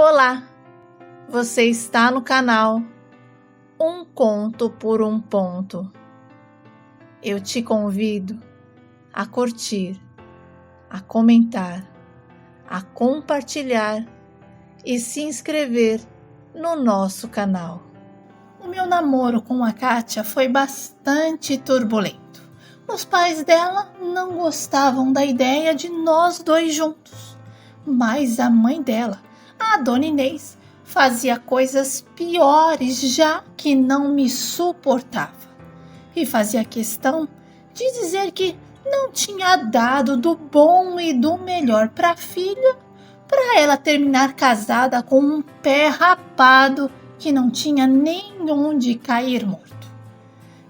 Olá, você está no canal Um Conto por um Ponto. Eu te convido a curtir, a comentar, a compartilhar e se inscrever no nosso canal. O meu namoro com a Kátia foi bastante turbulento. Os pais dela não gostavam da ideia de nós dois juntos, mas a mãe dela, a dona Inês, fazia coisas piores, já que não me suportava, e fazia questão de dizer que não tinha dado do bom e do melhor para a filha, para ela terminar casada com um pé rapado que não tinha nem onde cair morto.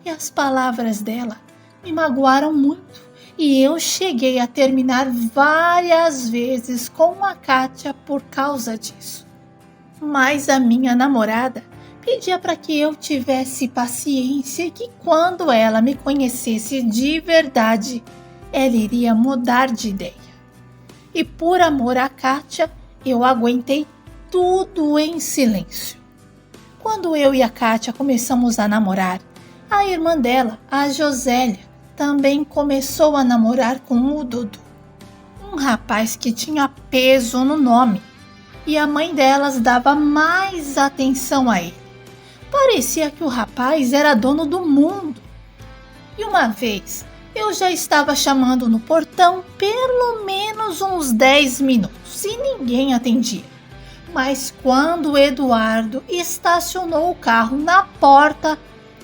E as palavras dela me magoaram muito, e eu cheguei a terminar várias vezes com a Kátia por causa disso. Mas a minha namorada pedia para que eu tivesse paciência e que quando ela me conhecesse de verdade, ela iria mudar de ideia. E por amor a Kátia, eu aguentei tudo em silêncio. Quando eu e a Kátia começamos a namorar, a irmã dela, a Josélia, também começou a namorar com o Dudu, um rapaz que tinha peso no nome, e a mãe delas dava mais atenção a ele. Parecia que o rapaz era dono do mundo. E uma vez eu já estava chamando no portão pelo menos uns 10 minutos e ninguém atendia. Mas quando o Eduardo estacionou o carro na porta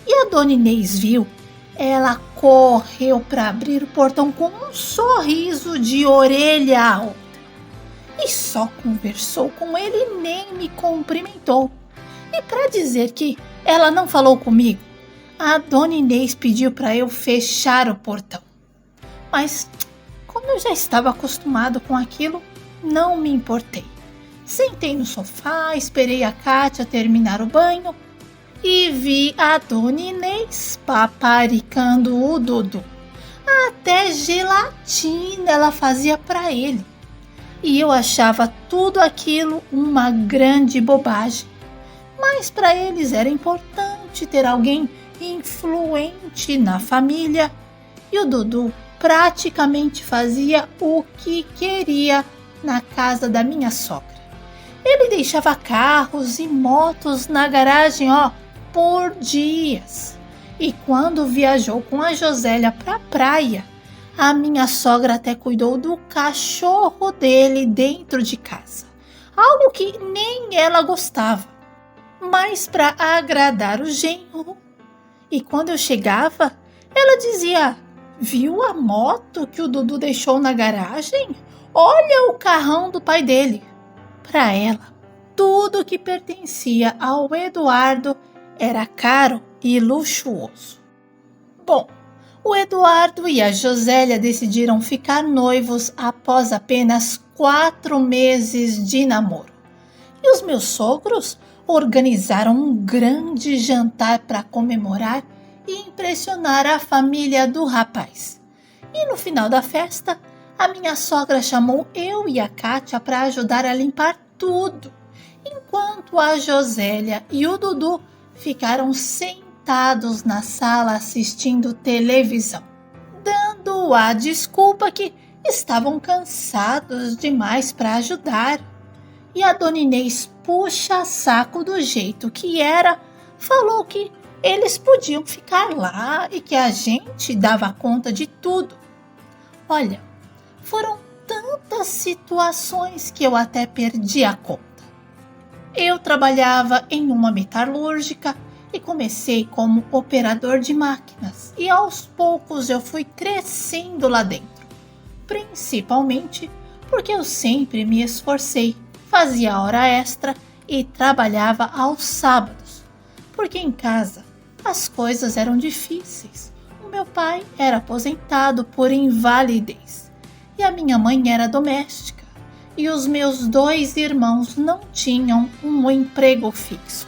e a dona Inês viu, ela correu para abrir o portão com um sorriso de orelha a outra. E só conversou com ele e nem me cumprimentou. E para dizer que ela não falou comigo, a dona Inês pediu para eu fechar o portão. Mas, como eu já estava acostumado com aquilo, não me importei. Sentei no sofá, esperei a Kátia terminar o banho e vi a dona Inês paparicando o Dudu. Até gelatina ela fazia para ele. E eu achava tudo aquilo uma grande bobagem. Mas para eles era importante ter alguém influente na família. E o Dudu praticamente fazia o que queria na casa da minha sogra. Ele deixava carros e motos na garagem, por dias. E quando viajou com a Josélia para a praia, a minha sogra até cuidou do cachorro dele dentro de casa. Algo que nem ela gostava. Mas para agradar o genro. E quando eu chegava, ela dizia: viu a moto que o Dudu deixou na garagem? Olha o carrão do pai dele. Para ela, tudo que pertencia ao Eduardo era caro e luxuoso. Bom, o Eduardo e a Josélia decidiram ficar noivos após apenas 4 meses de namoro. E os meus sogros organizaram um grande jantar para comemorar e impressionar a família do rapaz. E no final da festa, a minha sogra chamou eu e a Kátia para ajudar a limpar tudo, enquanto a Josélia e o Dudu ficaram sentados na sala assistindo televisão, dando a desculpa que estavam cansados demais para ajudar. E a dona Inês, puxa saco do jeito que era, falou que eles podiam ficar lá e que a gente dava conta de tudo. Olha, foram tantas situações que eu até perdi a conta. Eu trabalhava em uma metalúrgica e comecei como operador de máquinas e aos poucos eu fui crescendo lá dentro, principalmente porque eu sempre me esforcei, fazia hora extra e trabalhava aos sábados, porque em casa as coisas eram difíceis. O meu pai era aposentado por invalidez e a minha mãe era doméstica. E os meus 2 irmãos não tinham um emprego fixo.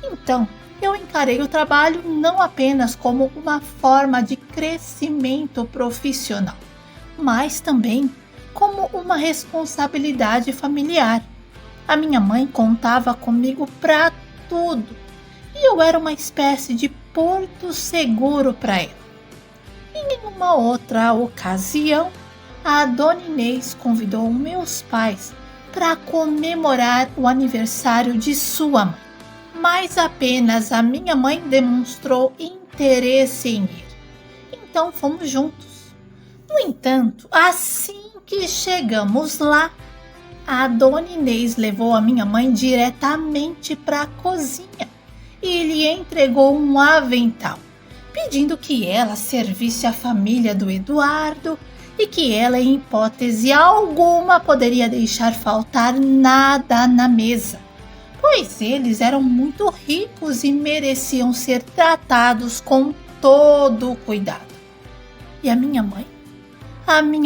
Então, eu encarei o trabalho não apenas como uma forma de crescimento profissional, mas também como uma responsabilidade familiar. A minha mãe contava comigo para tudo e eu era uma espécie de porto seguro para ela. Em uma outra ocasião, a Dona Inês convidou meus pais para comemorar o aniversário de sua mãe, mas apenas a minha mãe demonstrou interesse em ir. Então fomos juntos. No entanto, assim que chegamos lá, a Dona Inês levou a minha mãe diretamente para a cozinha e lhe entregou um avental, pedindo que ela servisse a família do Eduardo e que ela, em hipótese alguma, poderia deixar faltar nada na mesa, pois eles eram muito ricos e mereciam ser tratados com todo o cuidado. E a minha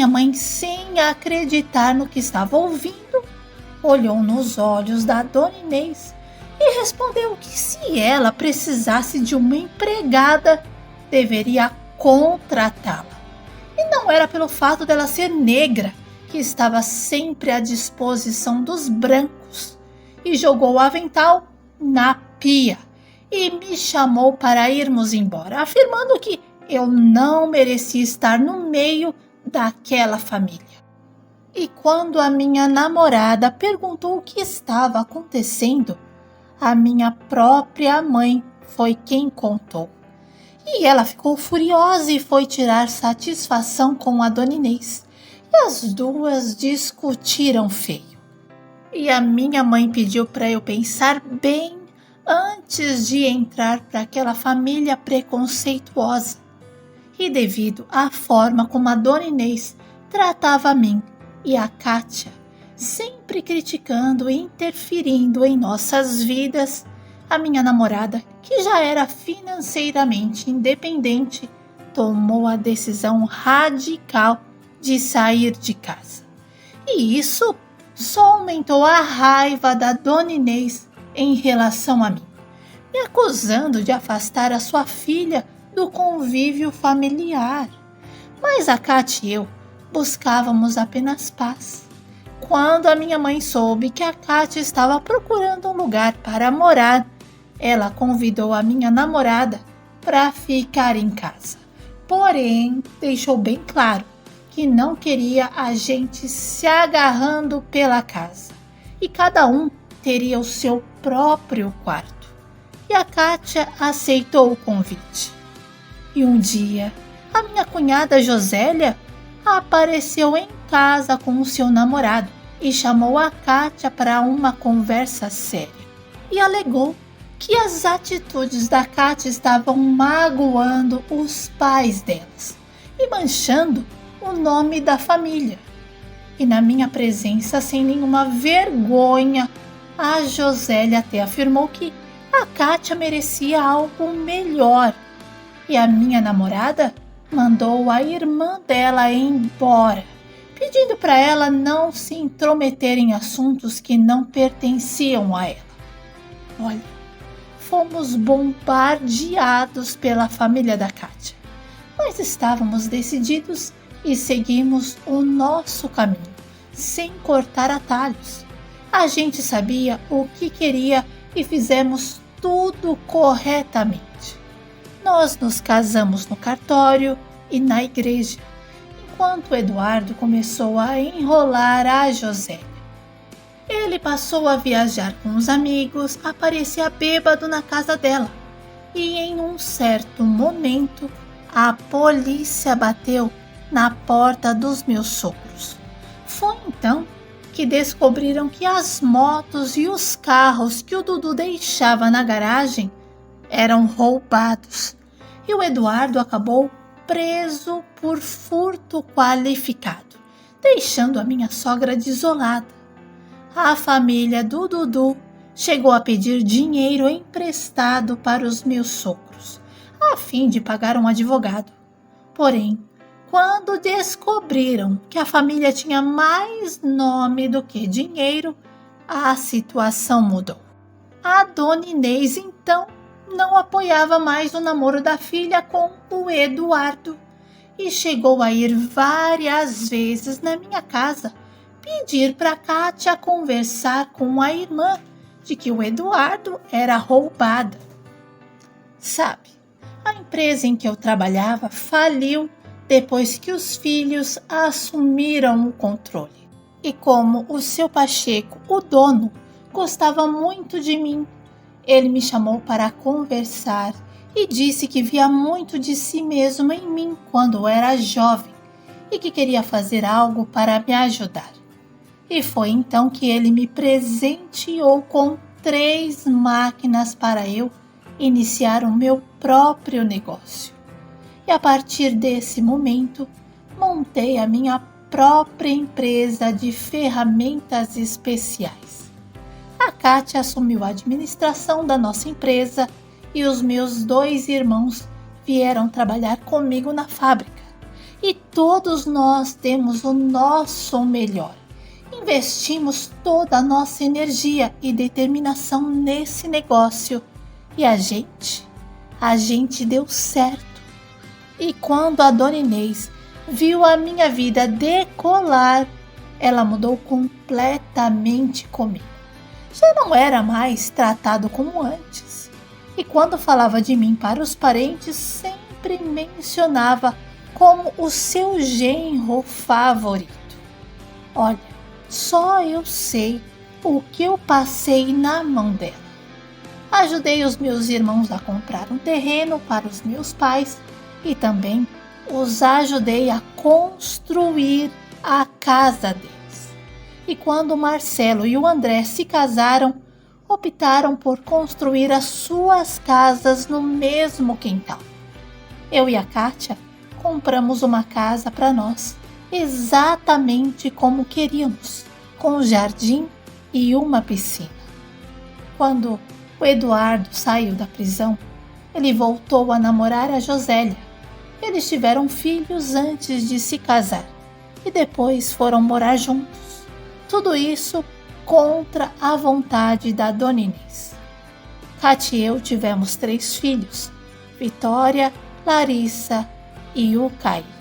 mãe, sem acreditar no que estava ouvindo, olhou nos olhos da Dona Inês e respondeu que se ela precisasse de uma empregada, deveria contratá-la. E não era pelo fato dela ser negra, que estava sempre à disposição dos brancos, e jogou o avental na pia e me chamou para irmos embora, afirmando que eu não merecia estar no meio daquela família. E quando a minha namorada perguntou o que estava acontecendo, a minha própria mãe foi quem contou. E ela ficou furiosa e foi tirar satisfação com a Dona Inês. E as duas discutiram feio. E a minha mãe pediu para eu pensar bem antes de entrar para aquela família preconceituosa. E devido à forma como a Dona Inês tratava a mim e a Kátia, sempre criticando e interferindo em nossas vidas, a minha namorada, que já era financeiramente independente, tomou a decisão radical de sair de casa. E isso só aumentou a raiva da Dona Inês em relação a mim, me acusando de afastar a sua filha do convívio familiar. Mas a Kátia e eu buscávamos apenas paz. Quando a minha mãe soube que a Kátia estava procurando um lugar para morar, ela convidou a minha namorada para ficar em casa. Porém, deixou bem claro que não queria a gente se agarrando pela casa. E cada um teria o seu próprio quarto. E a Kátia aceitou o convite. E um dia, a minha cunhada Josélia apareceu em casa com o seu namorado e chamou a Kátia para uma conversa séria. E alegou que as atitudes da Kátia estavam magoando os pais delas e manchando o nome da família. E na minha presença, sem nenhuma vergonha, a Josélia até afirmou que a Kátia merecia algo melhor. E a minha namorada mandou a irmã dela embora, pedindo para ela não se intrometer em assuntos que não pertenciam a ela. Olha, fomos bombardeados pela família da Kátia, mas estávamos decididos e seguimos o nosso caminho, sem cortar atalhos. A gente sabia o que queria e fizemos tudo corretamente. Nós nos casamos no cartório e na igreja, enquanto Eduardo começou a enrolar a Josélia. Ele passou a viajar com os amigos, aparecia bêbado na casa dela e em um certo momento a polícia bateu na porta dos meus sogros. Foi então que descobriram que as motos e os carros que o Dudu deixava na garagem eram roubados e o Eduardo acabou preso por furto qualificado, deixando a minha sogra desolada. A família do Dudu chegou a pedir dinheiro emprestado para os meus sogros, a fim de pagar um advogado. Porém, quando descobriram que a família tinha mais nome do que dinheiro, a situação mudou. A Dona Inês, então, não apoiava mais o namoro da filha com o Eduardo e chegou a ir várias vezes na minha casa pedir para Kátia conversar com a irmã de que o Eduardo era roubado. Sabe, a empresa em que eu trabalhava faliu depois que os filhos assumiram o controle. E como o seu Pacheco, o dono, gostava muito de mim, ele me chamou para conversar e disse que via muito de si mesmo em mim quando era jovem e que queria fazer algo para me ajudar. E foi então que ele me presenteou com 3 máquinas para eu iniciar o meu próprio negócio. E a partir desse momento, montei a minha própria empresa de ferramentas especiais. A Kátia assumiu a administração da nossa empresa e os meus 2 irmãos vieram trabalhar comigo na fábrica. E todos nós demos o nosso melhor. Investimos toda a nossa energia e determinação nesse negócio e a gente deu certo. E quando a Dona Inês viu a minha vida decolar, ela mudou completamente comigo. Já não era mais tratado como antes. E quando falava de mim para os parentes, sempre mencionava como o seu genro favorito. Olha, só eu sei o que eu passei na mão dela. Ajudei os meus irmãos a comprar um terreno para os meus pais e também os ajudei a construir a casa deles. E quando o Marcelo e o André se casaram, optaram por construir as suas casas no mesmo quintal. Eu e a Kátia compramos uma casa para nós, exatamente como queríamos, com um jardim e uma piscina. Quando o Eduardo saiu da prisão, ele voltou a namorar a Josélia. Eles tiveram filhos antes de se casar e depois foram morar juntos. Tudo isso contra a vontade da Dona Inês. Kátia e eu tivemos 3 filhos, Vitória, Larissa e o Caio.